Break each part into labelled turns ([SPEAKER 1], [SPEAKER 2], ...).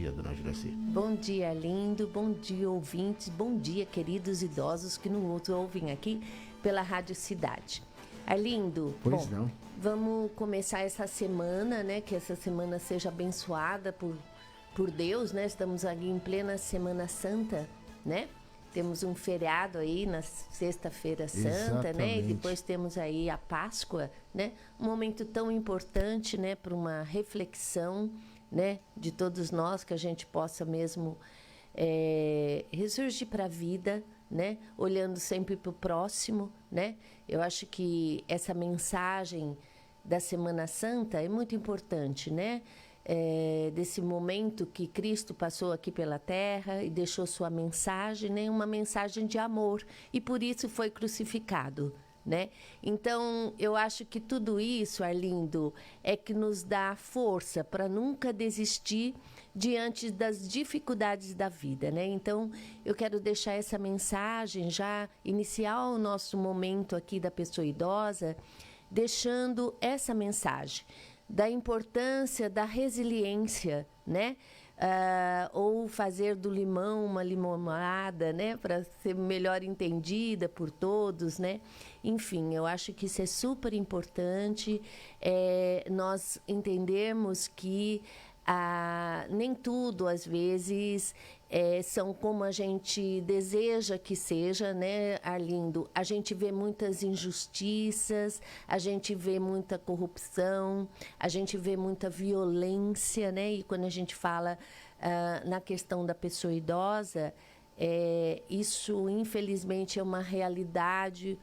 [SPEAKER 1] dia, dona Juraci.
[SPEAKER 2] Bom dia, lindo. Bom dia, ouvintes. Bom dia, queridos idosos que nos ouvem aqui pela Rádio Cidade. Arlindo,
[SPEAKER 1] Pois
[SPEAKER 2] bom,
[SPEAKER 1] não.
[SPEAKER 2] Vamos começar essa semana, né? Que essa semana seja abençoada por Deus, né? Estamos aqui em plena Semana Santa, né? Temos um feriado aí na Sexta-feira Santa, né? E depois temos aí a Páscoa, né? Um momento tão importante, né? Para uma reflexão, né? De todos nós, que a gente possa mesmo ressurgir para a vida, né? Olhando sempre para o próximo, né? Eu acho que essa mensagem da Semana Santa é muito importante, né? Desse momento que Cristo passou aqui pela terra e deixou sua mensagem, né? Uma mensagem de amor, e por isso foi crucificado, né? Então, eu acho que tudo isso, Arlindo, é que nos dá força para nunca desistir diante das dificuldades da vida, né? Então, eu quero deixar essa mensagem, já iniciar o nosso momento aqui da pessoa idosa, deixando essa mensagem da importância da resiliência, né? Ou fazer do limão uma limonada, né? Para ser melhor entendida por todos, né? Enfim, eu acho que isso é super importante, nós entendermos que nem tudo, às vezes, são como a gente deseja que seja, né, Arlindo? A gente vê muitas injustiças, a gente vê muita corrupção, a gente vê muita violência, né? E quando a gente fala na questão da pessoa idosa, isso, infelizmente, é uma realidade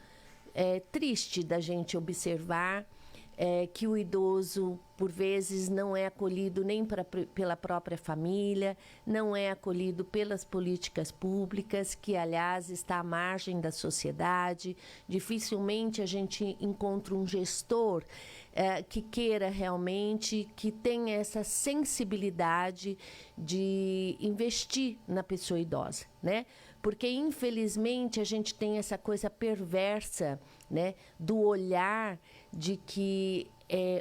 [SPEAKER 2] triste da gente observar, que o idoso, por vezes, não é acolhido nem pela própria família, não é acolhido pelas políticas públicas, que, aliás, está à margem da sociedade. Dificilmente a gente encontra um gestor que queira realmente, que tenha essa sensibilidade de investir na pessoa idosa, né? Porque, infelizmente, a gente tem essa coisa perversa, né, do olhar de que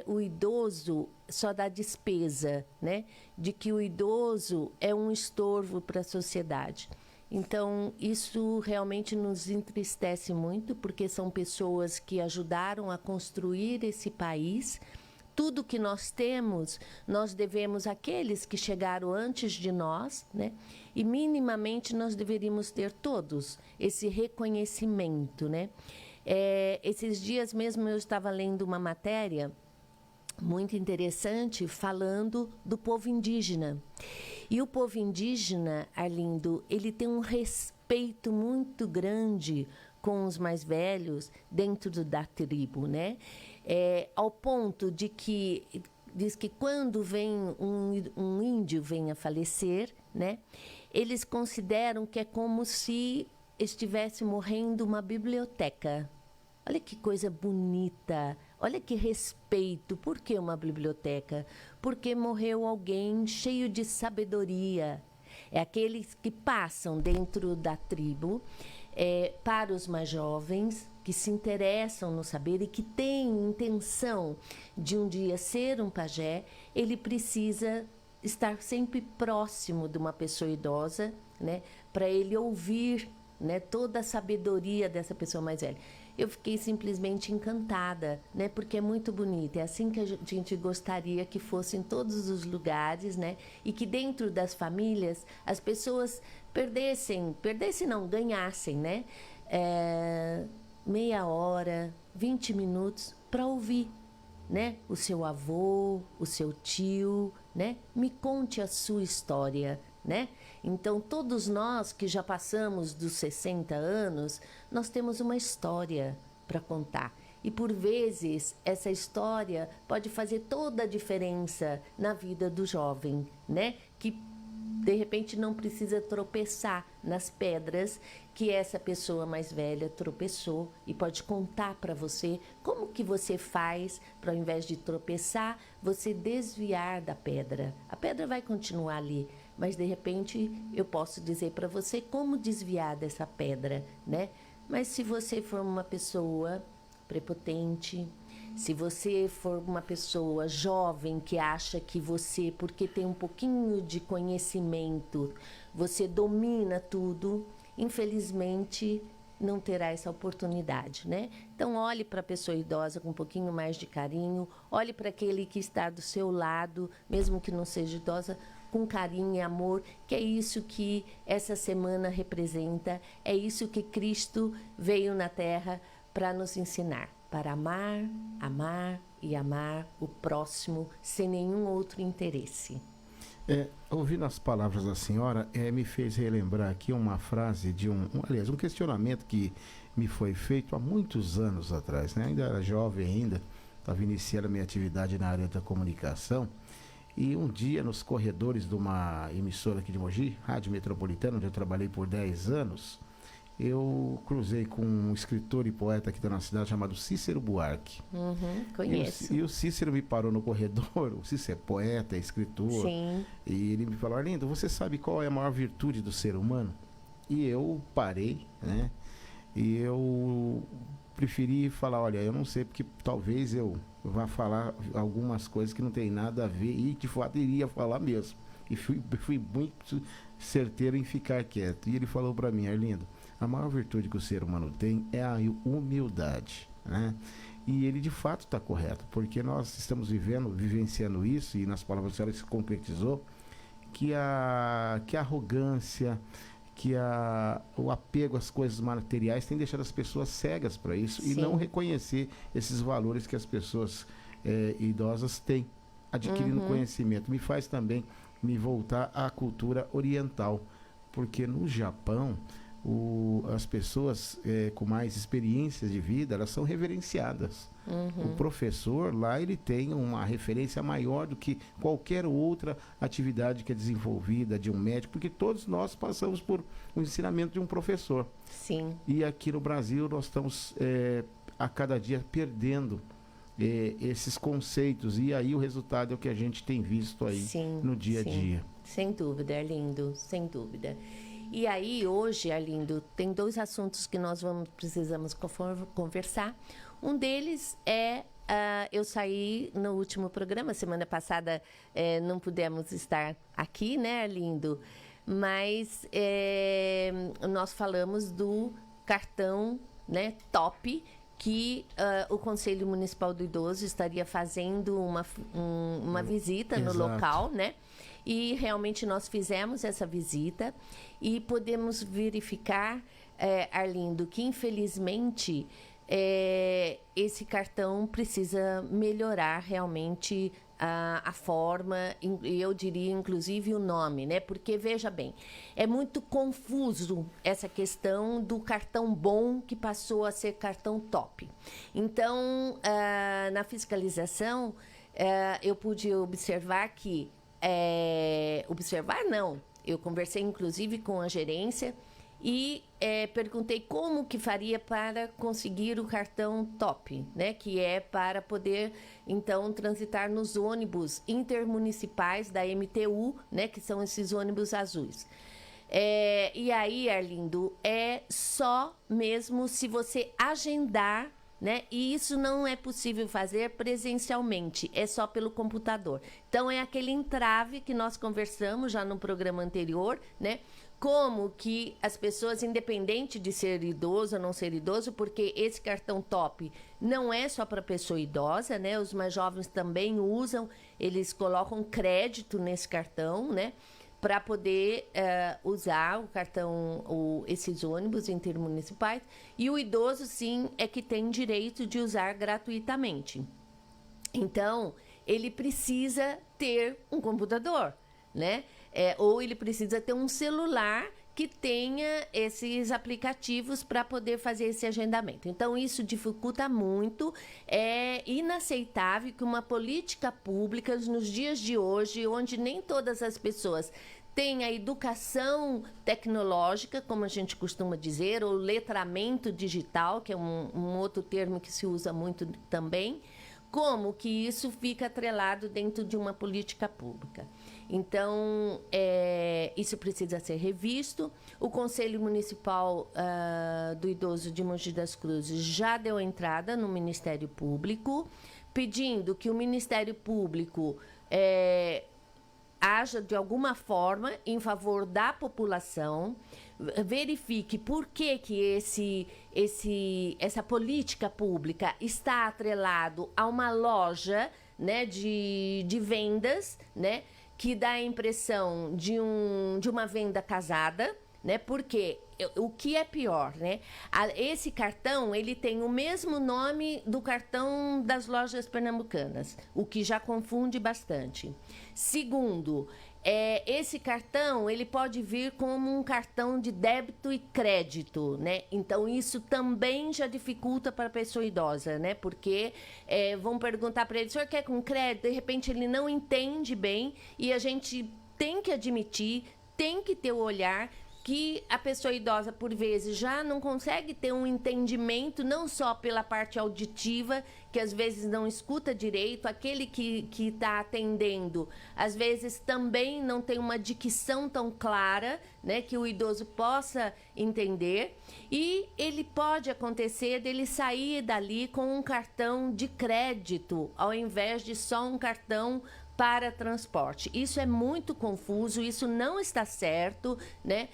[SPEAKER 2] o idoso só dá despesa, né? De que o idoso é um estorvo para a sociedade. Então, isso realmente nos entristece muito, porque são pessoas que ajudaram a construir esse país. Tudo que nós temos, nós devemos àqueles que chegaram antes de nós, né? E minimamente nós deveríamos ter todos esse reconhecimento, né? Esses dias mesmo eu estava lendo uma matéria muito interessante falando do povo indígena. E o povo indígena, Arlindo, ele tem um respeito muito grande com os mais velhos dentro da tribo, né? Ao ponto de que diz que quando vem um índio vem a falecer, né? Eles consideram que é como se estivesse morrendo uma biblioteca. Olha que coisa bonita, olha que respeito. Por que uma biblioteca? Porque morreu alguém cheio de sabedoria. É aqueles que passam dentro da tribo, para os mais jovens, que se interessam no saber e que têm intenção de um dia ser um pajé. Ele precisa estar sempre próximo de uma pessoa idosa, né, para ele ouvir, né, toda a sabedoria dessa pessoa mais velha. Eu fiquei simplesmente encantada, né, porque é muito bonito. É assim que a gente gostaria que fosse em todos os lugares, né, e que dentro das famílias as pessoas ganhassem, né, meia hora, 20 minutos para ouvir, né, o seu avô, o seu tio, né, me conte a sua história, né? Então, todos nós que já passamos dos 60 anos, nós temos uma história para contar. E, por vezes, essa história pode fazer toda a diferença na vida do jovem, né? Que, de repente, não precisa tropeçar nas pedras que essa pessoa mais velha tropeçou, e pode contar para você como que você faz para, ao invés de tropeçar, você desviar da pedra. A pedra vai continuar ali, mas de repente eu posso dizer para você como desviar dessa pedra, né? Mas se você for uma pessoa prepotente, Se você for uma pessoa jovem que acha que você, porque tem um pouquinho de conhecimento, você domina tudo, infelizmente não terá essa oportunidade, né? Então olhe para a pessoa idosa com um pouquinho mais de carinho, olhe para aquele que está do seu lado, mesmo que não seja idosa, com carinho e amor, que é isso que essa semana representa, é isso que Cristo veio na Terra para nos ensinar, para amar, amar e amar o próximo sem nenhum outro interesse.
[SPEAKER 1] Ouvindo as palavras da senhora, me fez relembrar aqui uma frase de aliás, um questionamento que me foi feito há muitos anos atrás, né? Ainda era jovem ainda, estava iniciando a minha atividade na área da comunicação, e um dia nos corredores de uma emissora aqui de Mogi, Rádio Metropolitana, onde eu trabalhei por 10 anos, eu cruzei com um escritor e poeta aqui da nossa cidade chamado Cícero Buarque.
[SPEAKER 2] Conheço.
[SPEAKER 1] E o Cícero me parou no corredor. O Cícero é poeta, é escritor.
[SPEAKER 2] Sim.
[SPEAKER 1] E ele me falou: Arlindo, você sabe qual é a maior virtude do ser humano? E eu parei, né? E eu preferi falar: olha, eu não sei, porque talvez eu vá falar algumas coisas que não tem nada a ver, e de fato iria falar mesmo. E fui muito certeiro em ficar quieto. E ele falou para mim: Arlindo, a maior virtude que o ser humano tem é a humildade, né? E ele de fato está correto, porque nós estamos vivenciando isso, e nas palavras da senhora se concretizou, que a arrogância, o apego às coisas materiais tem deixado as pessoas cegas para isso. Sim. E não reconhecer esses valores que as pessoas idosas têm, adquirindo conhecimento. Me faz também me voltar à cultura oriental, porque no Japão as pessoas com mais experiências de vida, elas são reverenciadas. O professor lá, ele tem uma referência maior do que qualquer outra atividade que é desenvolvida de um médico, porque todos nós passamos por um ensinamento de um professor.
[SPEAKER 2] Sim.
[SPEAKER 1] E aqui no Brasil nós estamos a cada dia perdendo esses conceitos, e aí o resultado é o que a gente tem visto aí. Sim, no dia a dia.
[SPEAKER 2] Sem dúvida, Arlindo, sem dúvida. E aí, hoje, Arlindo, tem 2 assuntos que nós precisamos conversar. Um deles é, eu saí no último programa, semana passada não pudemos estar aqui, né, Arlindo? Mas nós falamos do cartão, né, top, que o Conselho Municipal do Idoso estaria fazendo uma visita no local, né? E realmente nós fizemos essa visita e podemos verificar, Arlindo, que infelizmente esse cartão precisa melhorar realmente a forma, e eu diria inclusive o nome, né? Porque, veja bem, é muito confuso essa questão do cartão bom que passou a ser cartão top. Então, na fiscalização, eu pude observar que eu conversei inclusive com a gerência e perguntei como que faria para conseguir o cartão top, né? Que é para poder, então, transitar nos ônibus intermunicipais da MTU, né? Que são esses ônibus azuis. E aí, Arlindo, é só mesmo se você agendar, né? E isso não é possível fazer presencialmente, é só pelo computador. Então, é aquele entrave que nós conversamos já no programa anterior, né? Como que as pessoas, independente de ser idoso ou não ser idoso, porque esse cartão top não é só para pessoa idosa, né? Os mais jovens também usam, eles colocam crédito nesse cartão, né? Para poder usar o cartão, esses ônibus intermunicipais. E o idoso, sim, é que tem direito de usar gratuitamente. Então, ele precisa ter um computador, né? Ou ele precisa ter um celular que tenha esses aplicativos para poder fazer esse agendamento. Então, isso dificulta muito. É inaceitável que uma política pública, nos dias de hoje, onde nem todas as pessoas têm a educação tecnológica, como a gente costuma dizer, ou letramento digital, que é um outro termo que se usa muito também, como que isso fica atrelado dentro de uma política pública. Então, isso precisa ser revisto. O Conselho Municipal do Idoso de Mogi das Cruzes já deu entrada no Ministério Público, pedindo que o Ministério Público haja de alguma forma em favor da população, verifique por que essa política pública está atrelado a uma loja, né, de vendas, né, que dá a impressão de uma venda casada, né? Porque o que é pior, né? Esse cartão, ele tem o mesmo nome do cartão das lojas pernambucanas, o que já confunde bastante. Segundo, esse cartão, ele pode vir como um cartão de débito e crédito, né? Então, isso também já dificulta para a pessoa idosa, né? Porque vão perguntar para ele, o senhor quer com crédito? De repente, ele não entende bem e a gente tem que admitir, tem que ter o olhar que a pessoa idosa, por vezes, já não consegue ter um entendimento, não só pela parte auditiva, que às vezes não escuta direito, aquele que está atendendo, às vezes também não tem uma dicção tão clara, né, que o idoso possa entender, e ele pode acontecer dele sair dali com um cartão de crédito, ao invés de só um cartão para transporte. Isso é muito confuso, isso não está certo, né?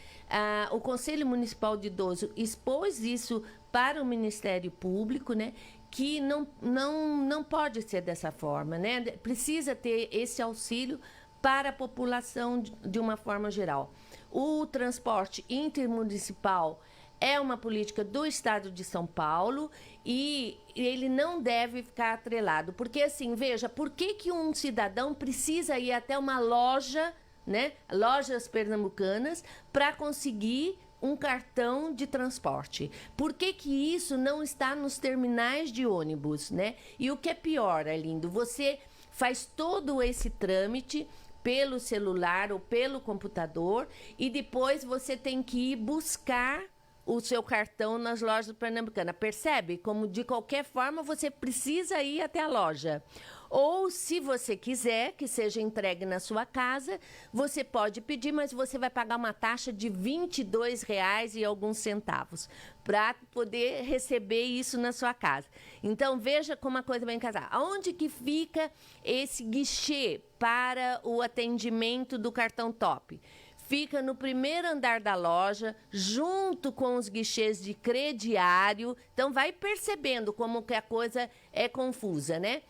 [SPEAKER 2] O Conselho Municipal de Idoso expôs isso para o Ministério Público, né? Que não pode ser dessa forma, né? Precisa ter esse auxílio para a população de uma forma geral. O transporte intermunicipal é uma política do Estado de São Paulo e ele não deve ficar atrelado. Porque, assim, veja, por que um cidadão precisa ir até uma loja, né, lojas pernambucanas, para conseguir um cartão de transporte? Por que isso não está nos terminais de ônibus, né? E o que é pior, Arlindo, você faz todo esse trâmite pelo celular ou pelo computador e depois você tem que ir buscar o seu cartão nas lojas pernambucanas. Percebe? Como de qualquer forma você precisa ir até a loja. Ou, se você quiser que seja entregue na sua casa, você pode pedir, mas você vai pagar uma taxa de R$ 22,00 e alguns centavos para poder receber isso na sua casa. Então, veja como a coisa vai casar. Aonde que fica esse guichê para o atendimento do cartão Top? Fica no primeiro andar da loja, junto com os guichês de crediário. Então, vai percebendo como que a coisa é confusa, né?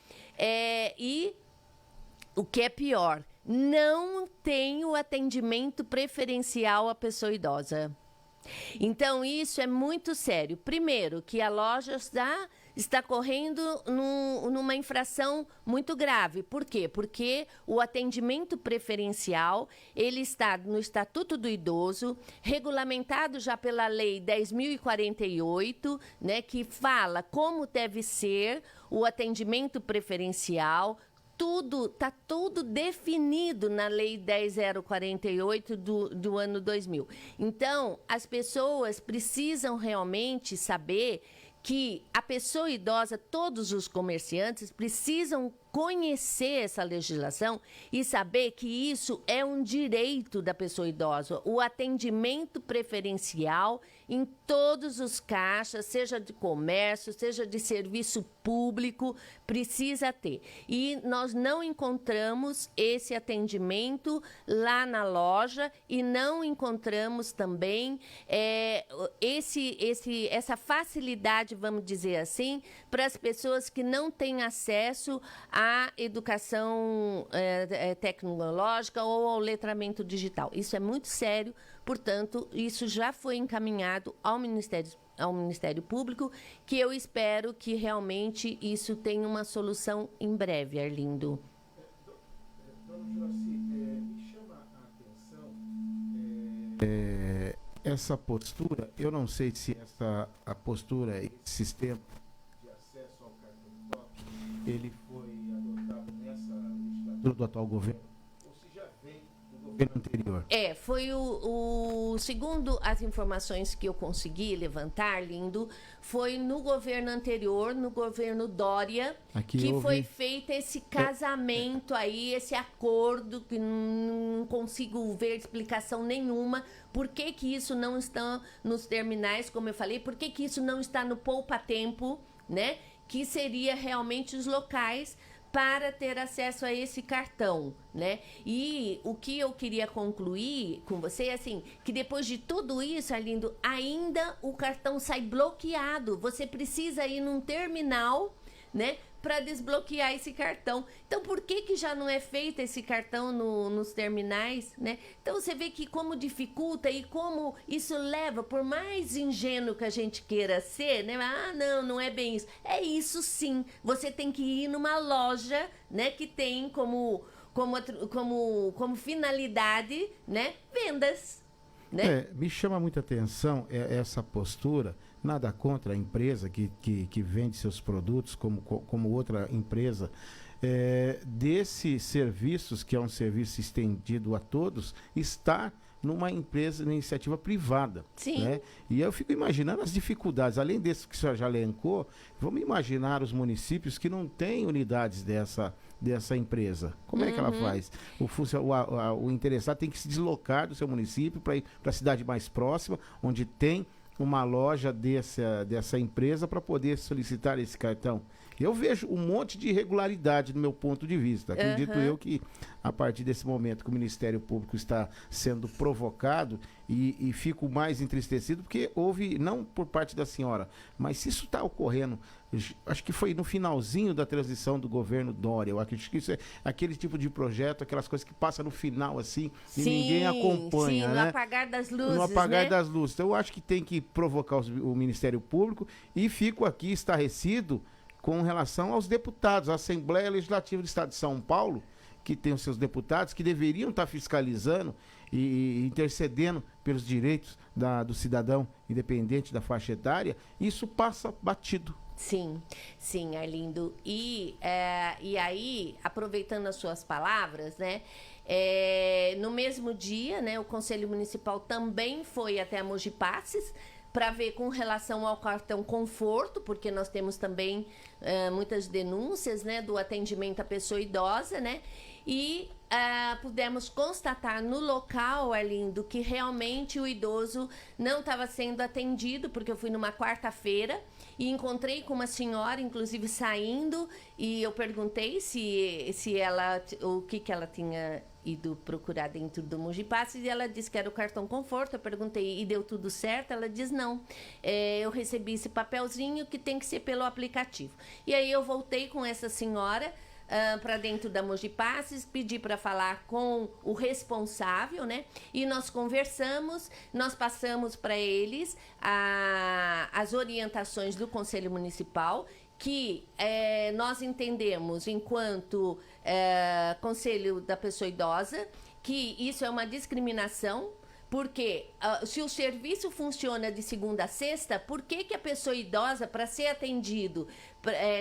[SPEAKER 2] E o que é pior, não tem o atendimento preferencial à pessoa idosa. Então, isso é muito sério. Primeiro, que a loja está correndo numa infração muito grave. Por quê? Porque o atendimento preferencial, ele está no Estatuto do Idoso, regulamentado já pela Lei 10.048, né, que fala como deve ser o atendimento preferencial. Está tudo definido na Lei 10.048 do ano 2000. Então, as pessoas precisam realmente saber que a pessoa idosa, todos os comerciantes precisam conhecer essa legislação e saber que isso é um direito da pessoa idosa. O atendimento preferencial em todos os caixas, seja de comércio, seja de serviço público, precisa ter. E nós não encontramos esse atendimento lá na loja e não encontramos também essa facilidade, vamos dizer assim, para as pessoas que não têm acesso à educação tecnológica ou ao letramento digital. Isso é muito sério, portanto, isso já foi encaminhado ao Ministério Público, que eu espero que realmente isso tenha uma solução em breve, Arlindo.
[SPEAKER 1] Dona Juraci, me chama a atenção essa postura. Eu não sei se a postura, esse sistema de acesso ao cartão Top, ele foi adotado nessa legislatura do atual governo, ou se já vem do governo governo anterior.
[SPEAKER 2] Foi segundo as informações que eu consegui levantar, Lindo, foi no governo anterior, no governo Dória, que foi feito esse casamento aí, esse acordo, que não consigo ver explicação nenhuma. Por que que isso não está nos terminais, como eu falei? Por que que isso não está no poupa-tempo, né? Que seria realmente os locais para ter acesso a esse cartão, né? E o que eu queria concluir com você é assim, que depois de tudo isso, Arlindo, ainda o cartão sai bloqueado. Você precisa ir num terminal, né, para desbloquear esse cartão. Então, por que que já não é feito esse cartão nos terminais, né? Então, você vê que como dificulta e como isso leva, por mais ingênuo que a gente queira ser, né? Ah, não é bem isso. É isso sim. Você tem que ir numa loja, né, que tem como finalidade, né, vendas, né?
[SPEAKER 1] Me chama muita atenção essa postura. Nada contra a empresa que vende seus produtos como outra empresa. Desses serviços, que é um serviço estendido a todos, está numa empresa, numa iniciativa privada.
[SPEAKER 2] Sim.
[SPEAKER 1] Né? E eu fico imaginando as dificuldades. Além desse que o senhor já elencou, vamos imaginar os municípios que não têm unidades dessa empresa. Como é que ela faz? O interessado tem que se deslocar do seu município para ir para a cidade mais próxima, onde tem uma loja dessa empresa para poder solicitar esse cartão. Eu vejo um monte de irregularidade do meu ponto de vista. Acredito eu que, a partir desse momento que o Ministério Público está sendo provocado, e fico mais entristecido, porque houve, não por parte da senhora, mas se isso está ocorrendo, acho que foi no finalzinho da transição do governo Dória. Eu acredito que isso é aquele tipo de projeto, aquelas coisas que passam no final, assim, e ninguém acompanha.
[SPEAKER 2] Sim,
[SPEAKER 1] né?
[SPEAKER 2] no apagar das luzes,
[SPEAKER 1] No apagar
[SPEAKER 2] né?
[SPEAKER 1] das luzes. Então, eu acho que tem que provocar o Ministério Público, e fico aqui estarrecido com relação aos deputados, a Assembleia Legislativa do Estado de São Paulo, que tem os seus deputados, que deveriam estar fiscalizando e intercedendo pelos direitos do cidadão, independente da faixa etária. Isso passa batido.
[SPEAKER 2] Sim, Arlindo. E aí, aproveitando as suas palavras, né? No mesmo dia, né, o Conselho Municipal também foi até a Mogi Passes para ver com relação ao cartão conforto, porque nós temos também muitas denúncias, né, do atendimento à pessoa idosa, né? E pudemos constatar no local, Arlindo, que realmente o idoso não estava sendo atendido, porque eu fui numa quarta-feira e encontrei com uma senhora, inclusive saindo, e eu perguntei se ela, o que ela tinha ido procurar dentro do Mogi Passes, e ela disse que era o cartão conforto. Eu perguntei, e deu tudo certo? Ela diz, não, eu recebi esse papelzinho que tem que ser pelo aplicativo. E aí eu voltei com essa senhora para dentro da Mogi Passes, pedi para falar com o responsável, né? E nós conversamos, nós passamos para eles as orientações do Conselho Municipal, que nós entendemos, enquanto Conselho da Pessoa Idosa, que isso é uma discriminação, porque se o serviço funciona de segunda a sexta, por que a pessoa idosa, para ser atendido,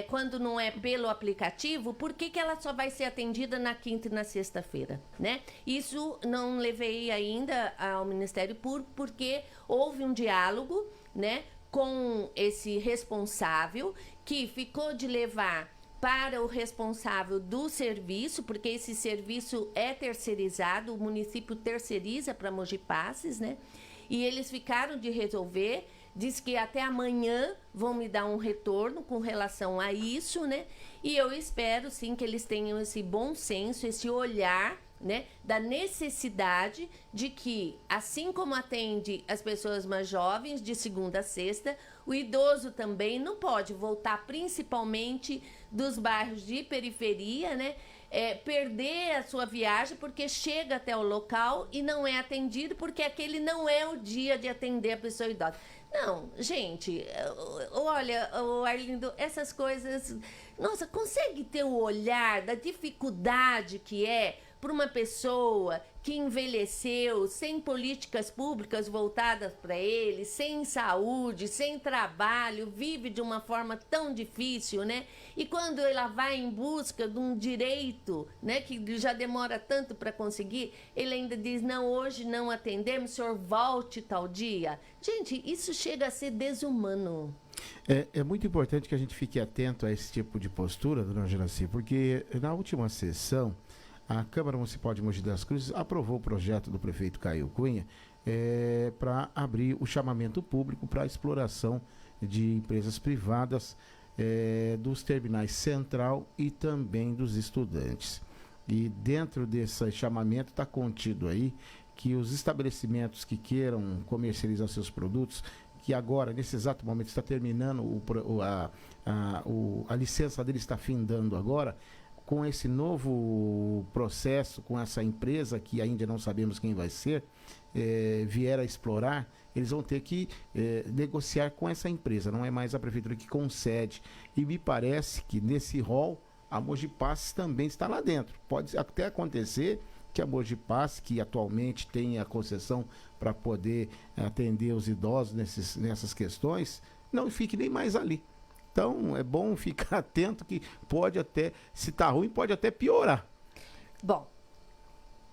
[SPEAKER 2] quando não é pelo aplicativo, por que ela só vai ser atendida na quinta e na sexta-feira, né? Isso não levei ainda ao Ministério Público, porque houve um diálogo, né, com esse responsável, que ficou de levar para o responsável do serviço, porque esse serviço é terceirizado, o município terceiriza para Mogi Passes, né? E eles ficaram de resolver, diz que até amanhã vão me dar um retorno com relação a isso, né? E eu espero, sim, que eles tenham esse bom senso, esse olhar, né, da necessidade de que, assim como atende as pessoas mais jovens de segunda a sexta, o idoso também não pode voltar, principalmente dos bairros de periferia, né, perder a sua viagem porque chega até o local e não é atendido, porque aquele não é o dia de atender a pessoa idosa. Não, gente, olha, Arlindo, essas coisas... Nossa, consegue ter o olhar da dificuldade que é para uma pessoa que envelheceu sem políticas públicas voltadas para ele, sem saúde, sem trabalho, vive de uma forma tão difícil, né? E quando ela vai em busca de um direito, né, que já demora tanto para conseguir, ele ainda diz: não, hoje não atendemos, o senhor volte tal dia. Gente, isso chega a ser desumano.
[SPEAKER 1] É muito importante que a gente fique atento a esse tipo de postura, dona Juraci, porque na última sessão, a Câmara Municipal de Mogi das Cruzes aprovou o projeto do prefeito Caio Cunha para abrir o chamamento público para a exploração de empresas privadas dos terminais Central e também dos estudantes. E dentro desse chamamento está contido aí que os estabelecimentos que queiram comercializar seus produtos, que agora, nesse exato momento, está terminando, a licença dele está findando agora, com esse novo processo, com essa empresa, que ainda não sabemos quem vai ser, vier a explorar, eles vão ter que negociar com essa empresa, não é mais a prefeitura que concede. E me parece que nesse rol, a Mogi Passes também está lá dentro. Pode até acontecer que a Mogi Passes, que atualmente tem a concessão para poder atender os idosos nessas questões, não fique nem mais ali. Então, é bom ficar atento que pode até, se tá ruim, pode até piorar.
[SPEAKER 2] Bom,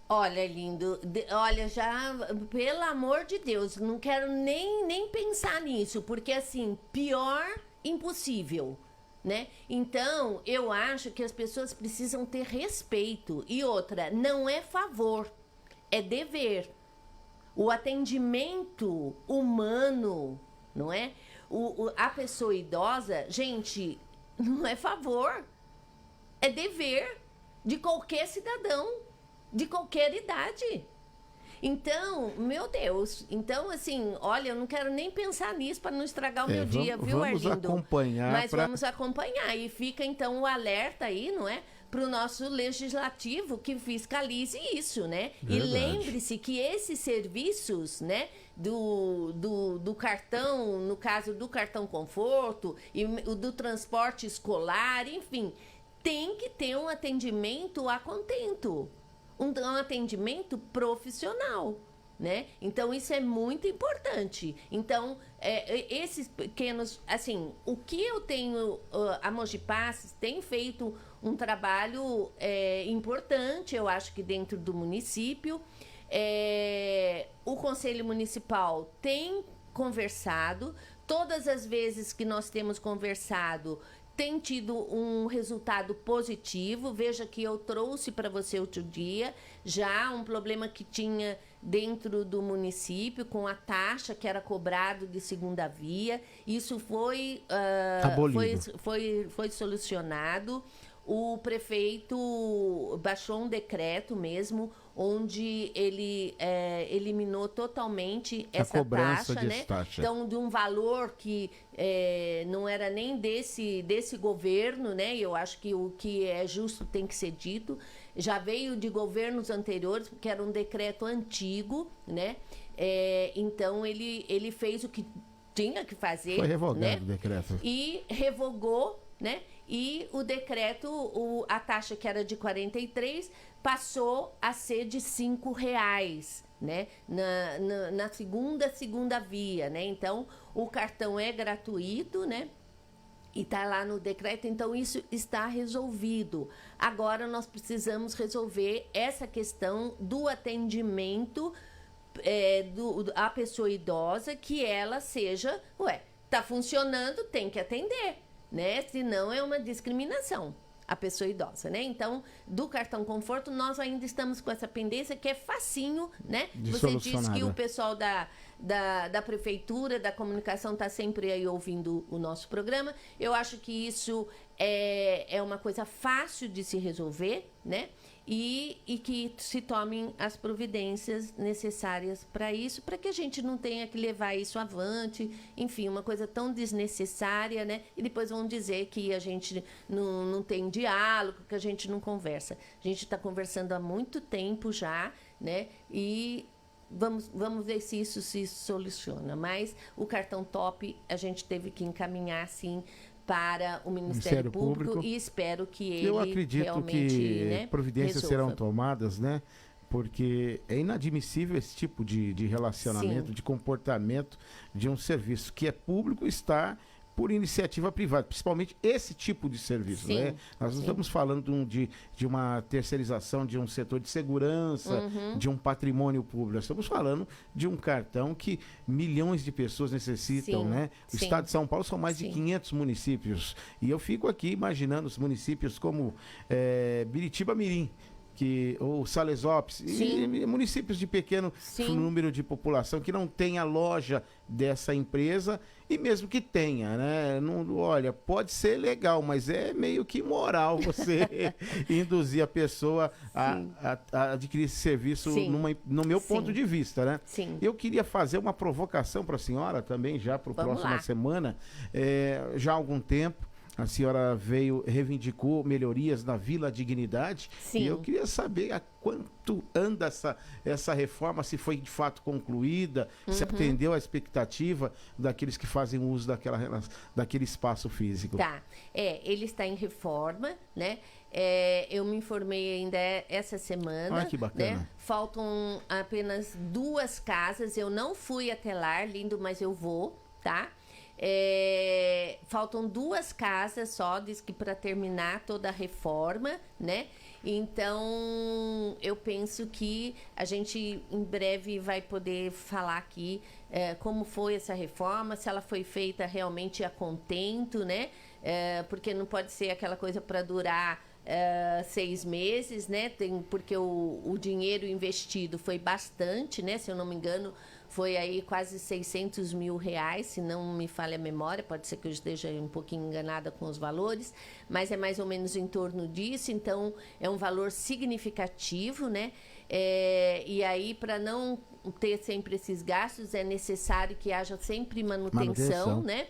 [SPEAKER 2] olha, lindo, olha, já, pelo amor de Deus, não quero nem pensar nisso, porque assim, pior, impossível, né? Então, eu acho que as pessoas precisam ter respeito. E outra, não é favor, é dever. O atendimento humano, não é? A pessoa idosa, gente, não é favor, é dever de qualquer cidadão, de qualquer idade. Então, meu Deus, então assim, olha, eu não quero nem pensar nisso para não estragar o meu dia, viu,
[SPEAKER 1] Arlindo? Vamos acompanhar.
[SPEAKER 2] Mas vamos acompanhar e fica então o alerta aí, não é? Para o nosso legislativo que fiscalize isso, né?
[SPEAKER 1] Verdade.
[SPEAKER 2] E lembre-se que esses serviços, né, do cartão, no caso do cartão conforto e do transporte escolar, enfim, tem que ter um atendimento a contento, um atendimento profissional, né? Então isso é muito importante. Então esses pequenos, assim, o que eu tenho, a Mogi Passes tem feito um trabalho importante, eu acho que dentro do município. O Conselho Municipal tem conversado, todas as vezes que nós temos conversado, tem tido um resultado positivo. Veja que eu trouxe para você outro dia já um problema que tinha dentro do município com a taxa que era cobrado de segunda via. Isso foi solucionado. O prefeito baixou um decreto mesmo, onde ele eliminou totalmente essa taxa, né? Então, de um valor que não era nem desse governo, né? Eu acho que o que é justo tem que ser dito. Já veio de governos anteriores, porque era um decreto antigo, né? Então, ele fez o que tinha que fazer.
[SPEAKER 1] Foi revogado,
[SPEAKER 2] né?
[SPEAKER 1] O decreto.
[SPEAKER 2] E revogou, né? E o decreto, a taxa que era de 43, passou a ser de R$5, né? Na segunda via, né? Então, o cartão é gratuito, né? E está lá no decreto, então isso está resolvido. Agora nós precisamos resolver essa questão do atendimento à pessoa idosa, que ela seja, tá funcionando, tem que atender, né? Senão é uma discriminação a pessoa idosa, né? Então, do cartão conforto, nós ainda estamos com essa pendência que é facinho, né? Você disse que o pessoal da prefeitura, da comunicação, está sempre aí ouvindo o nosso programa. Eu acho que isso é uma coisa fácil de se resolver, né? E que se tomem as providências necessárias para isso, para que a gente não tenha que levar isso avante, enfim, uma coisa tão desnecessária, né? E depois vão dizer que a gente não tem diálogo, que a gente não conversa. A gente está conversando há muito tempo já, né? E vamos ver se isso se soluciona. Mas o cartão top a gente teve que encaminhar, sim, para o Ministério Público e espero que ele
[SPEAKER 1] eu acredito
[SPEAKER 2] realmente,
[SPEAKER 1] que
[SPEAKER 2] né,
[SPEAKER 1] providências
[SPEAKER 2] resolva.
[SPEAKER 1] serão tomadas, né? Porque é inadmissível esse tipo de relacionamento,
[SPEAKER 2] Sim.
[SPEAKER 1] de comportamento de um serviço que é público estar por iniciativa privada, principalmente esse tipo de serviço,
[SPEAKER 2] Sim,
[SPEAKER 1] né? Nós não
[SPEAKER 2] sim.
[SPEAKER 1] estamos falando de uma terceirização de um setor de segurança, de um patrimônio público. Nós estamos falando de um cartão que milhões de pessoas necessitam,
[SPEAKER 2] Sim,
[SPEAKER 1] né? O
[SPEAKER 2] sim.
[SPEAKER 1] estado de São Paulo são mais
[SPEAKER 2] Sim.
[SPEAKER 1] de 500 municípios. E eu fico aqui imaginando os municípios como Biritiba Mirim, ou Salesópolis, e municípios de pequeno
[SPEAKER 2] Sim.
[SPEAKER 1] número de população que não tem a loja dessa empresa, e mesmo que tenha, né? Não, olha, pode ser legal, mas é meio que imoral você induzir a pessoa a adquirir esse serviço no meu ponto de vista, né?
[SPEAKER 2] Sim.
[SPEAKER 1] Eu queria fazer uma provocação para a senhora também, já para a próxima
[SPEAKER 2] lá.
[SPEAKER 1] semana, já há algum tempo. A senhora reivindicou melhorias na Vila Dignidade.
[SPEAKER 2] Sim.
[SPEAKER 1] E eu queria saber há quanto anda essa reforma, se foi de fato concluída, se atendeu à expectativa daqueles que fazem uso daquele espaço físico.
[SPEAKER 2] Tá. Ele está em reforma, né? Eu me informei ainda essa semana.
[SPEAKER 1] Ah, que bacana.
[SPEAKER 2] Né? Faltam apenas 2 casas. Eu não fui até lá, lindo, mas eu vou, tá? Faltam 2 casas só, diz que para terminar toda a reforma, né? Então, eu penso que a gente em breve vai poder falar aqui como foi essa reforma, se ela foi feita realmente a contento, né? Porque não pode ser aquela coisa para durar 6 meses, né? Porque o dinheiro investido foi bastante, né? Se eu não me engano, foi aí quase 600 mil reais, se não me falha a memória, pode ser que eu esteja um pouquinho enganada com os valores, mas é mais ou menos em torno disso, então é um valor significativo, né? E aí, para não ter sempre esses gastos, é necessário que haja sempre manutenção. Né?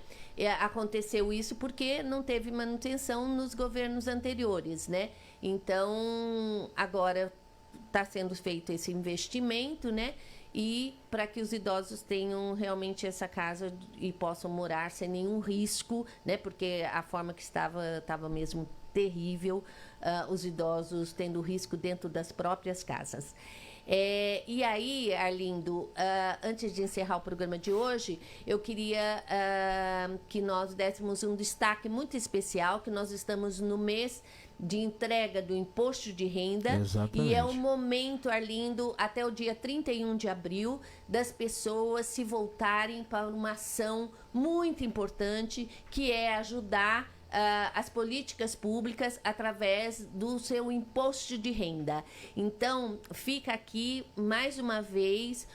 [SPEAKER 2] Aconteceu isso porque não teve manutenção nos governos anteriores, né? Então, agora está sendo feito esse investimento, né? E para que os idosos tenham realmente essa casa e possam morar sem nenhum risco, né? Porque a forma que estava mesmo terrível, os idosos tendo risco dentro das próprias casas. E aí, Arlindo, antes de encerrar o programa de hoje, eu queria que nós dessemos um destaque muito especial, que nós estamos no mês de entrega do imposto de renda.
[SPEAKER 1] Exatamente.
[SPEAKER 2] E é o momento, Arlindo, até o dia 31 de abril, das pessoas se voltarem para uma ação muito importante, que é ajudar as políticas públicas através do seu imposto de renda. Então, fica aqui mais uma vez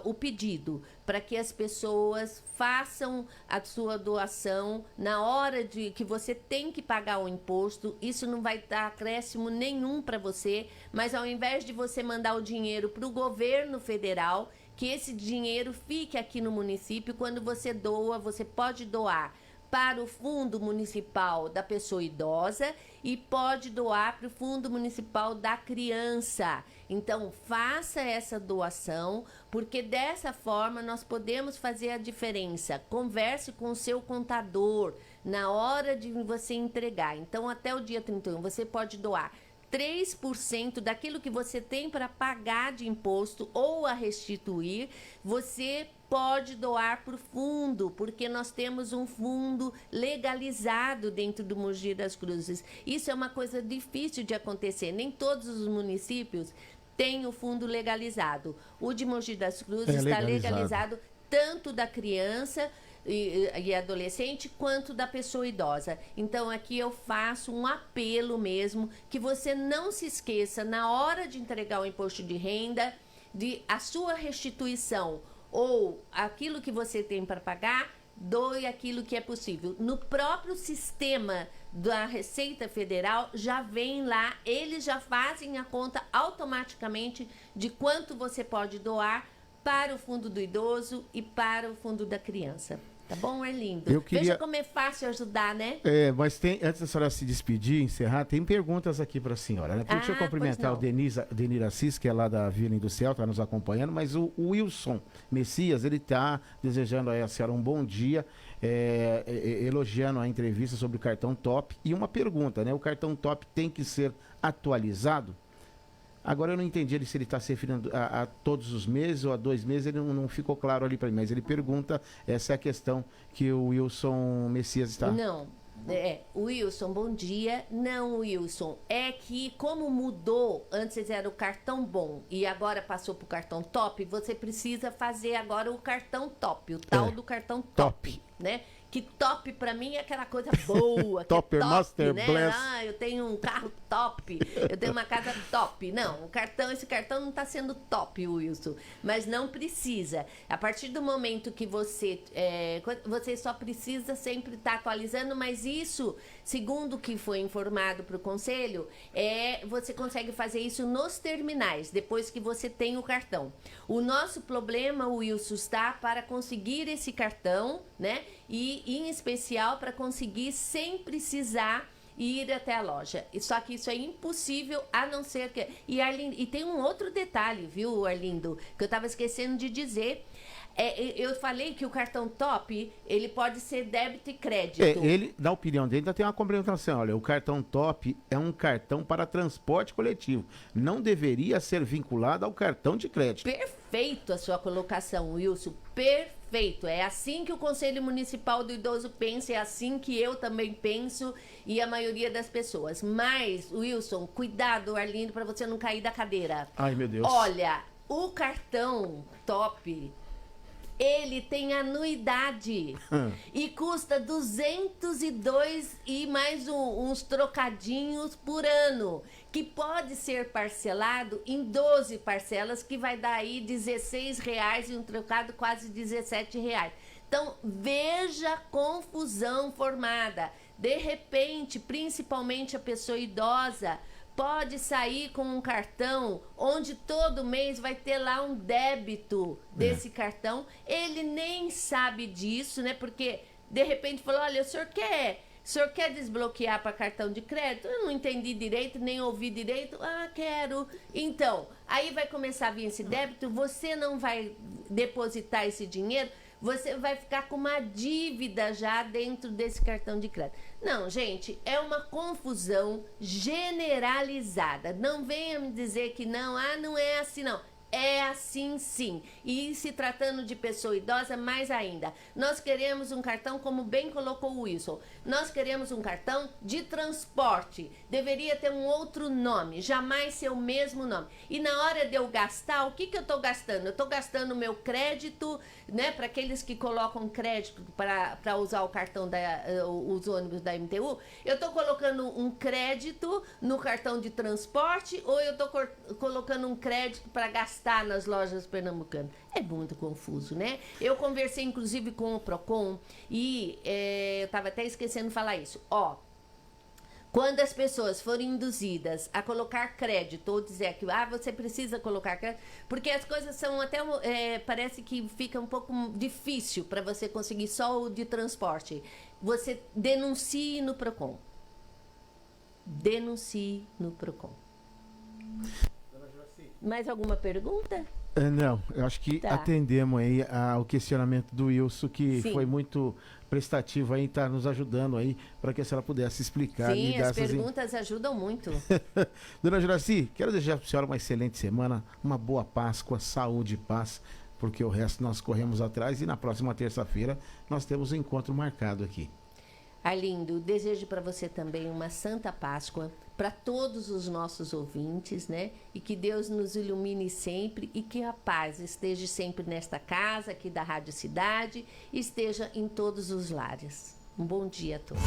[SPEAKER 2] o pedido para que as pessoas façam a sua doação na hora de que você tem que pagar o imposto. Isso não vai dar acréscimo nenhum para você, mas ao invés de você mandar o dinheiro para o governo federal, que esse dinheiro fique aqui no município. Quando você doa, você pode doar para o Fundo Municipal da Pessoa Idosa e pode doar para o Fundo Municipal da Criança. Então, faça essa doação, porque dessa forma nós podemos fazer a diferença. Converse com o seu contador na hora de você entregar. Então, até o dia 31, você pode doar 3% daquilo que você tem para pagar de imposto ou a restituir, você pode doar para o fundo, porque nós temos um fundo legalizado dentro do Mogi das Cruzes. Isso é uma coisa difícil de acontecer. Nem todos os municípios têm o fundo legalizado. O de Mogi das Cruzes está legalizado tanto da criança e adolescente quanto da pessoa idosa. Então aqui eu faço um apelo mesmo, que você não se esqueça na hora de entregar o imposto de renda, de a sua restituição ou aquilo que você tem para pagar, doe aquilo que é possível. No próprio sistema da Receita Federal já vem lá, eles já fazem a conta automaticamente de quanto você pode doar para o fundo do idoso e para o fundo da criança. Tá bom, Arlindo? Veja como é fácil ajudar, né?
[SPEAKER 1] Mas antes da senhora se despedir, encerrar, tem perguntas aqui para a senhora, né? Deixa eu cumprimentar o Denir Assis, que é lá da Vila Industrial, está nos acompanhando, mas o Wilson Messias, ele está desejando aí a senhora um bom dia. elogiando a entrevista sobre o cartão Top. E uma pergunta, né? O cartão Top tem que ser atualizado? Agora eu não entendi se ele está se referindo a todos os meses ou a 2 meses, ele não ficou claro ali para mim, mas ele pergunta, essa é a questão que o Wilson Messias está...
[SPEAKER 2] Não, Wilson, bom dia. Não, Wilson, é que como mudou, antes era o cartão bom e agora passou para o cartão Top, você precisa fazer agora o cartão Top, o tal do cartão top, né? Que top pra mim é aquela coisa boa.
[SPEAKER 1] Topper,
[SPEAKER 2] top,
[SPEAKER 1] Master,
[SPEAKER 2] né?
[SPEAKER 1] Bless.
[SPEAKER 2] Eu tenho um carro top, eu tenho uma casa top. Não, esse cartão não tá sendo top, Wilson. Mas não precisa. A partir do momento que você só precisa sempre estar atualizando, mas isso, segundo o que foi informado para o Conselho, você consegue fazer isso nos terminais, depois que você tem o cartão. O nosso problema, Wilson, está para conseguir esse cartão, né? E, em especial, para conseguir sem precisar ir até a loja. Só que isso é impossível, a não ser que... E tem um outro detalhe, viu, Arlindo, que eu estava esquecendo de dizer. Eu falei que o cartão Top, ele pode ser débito e crédito.
[SPEAKER 1] Ele, na opinião dele, ainda tem uma compreensão. Olha, o cartão Top é um cartão para transporte coletivo. Não deveria ser vinculado ao cartão de crédito.
[SPEAKER 2] Perfeito a sua colocação, Wilson. Perfeito. É assim que o Conselho Municipal do Idoso pensa, é assim que eu também penso e a maioria das pessoas. Mas, Wilson, cuidado, Arlindo, para você não cair da cadeira.
[SPEAKER 1] Ai, meu Deus.
[SPEAKER 2] Olha, o cartão Top... ele tem anuidade e custa 202 e mais uns trocadinhos por ano, que pode ser parcelado em 12 parcelas, que vai dar aí R$16 e um trocado quase R$17. Então, veja a confusão formada. De repente, principalmente a pessoa idosa, pode sair com um cartão onde todo mês vai ter lá um débito desse cartão. Ele nem sabe disso, né? Porque, de repente, falou, olha, o senhor quer desbloquear para cartão de crédito? Eu não entendi direito, nem ouvi direito. Ah, quero. Então, aí vai começar a vir esse débito, você não vai depositar esse dinheiro, você vai ficar com uma dívida já dentro desse cartão de crédito. Não, gente, é uma confusão generalizada. Não venha me dizer que não, não é assim não. É assim sim. E se tratando de pessoa idosa, mais ainda. Nós queremos um cartão, como bem colocou o Wilson, nós queremos um cartão de transporte. Deveria ter um outro nome, jamais ser o mesmo nome. E na hora de eu gastar, o que eu estou gastando? Eu estou gastando o meu crédito, né? Para aqueles que colocam crédito para usar o cartão, os ônibus da MTU, eu estou colocando um crédito no cartão de transporte ou eu estou colocando um crédito para gastar nas lojas pernambucanas? É muito confuso, né? Eu conversei, inclusive, com o Procon e eu estava até esquecendo de falar isso. Quando as pessoas forem induzidas a colocar crédito ou dizer que você precisa colocar crédito, porque as coisas são até, parece que fica um pouco difícil para você conseguir só o de transporte. Você denuncie no Procon. Denuncie no Procon. Mais alguma pergunta?
[SPEAKER 1] Não, eu acho que atendemos aí ao questionamento do Wilson, que foi muito prestativo aí, está nos ajudando aí, para que a senhora pudesse explicar.
[SPEAKER 2] Sim, as perguntas ajudam muito.
[SPEAKER 1] Dona Juraci, quero desejar para a senhora uma excelente semana, uma boa Páscoa, saúde e paz, porque o resto nós corremos atrás e na próxima terça-feira nós temos um encontro marcado aqui.
[SPEAKER 2] Arlindo, desejo para você também uma Santa Páscoa, para todos os nossos ouvintes, né? E que Deus nos ilumine sempre e que a paz esteja sempre nesta casa aqui da Rádio Cidade e esteja em todos os lares. Um bom dia a todos.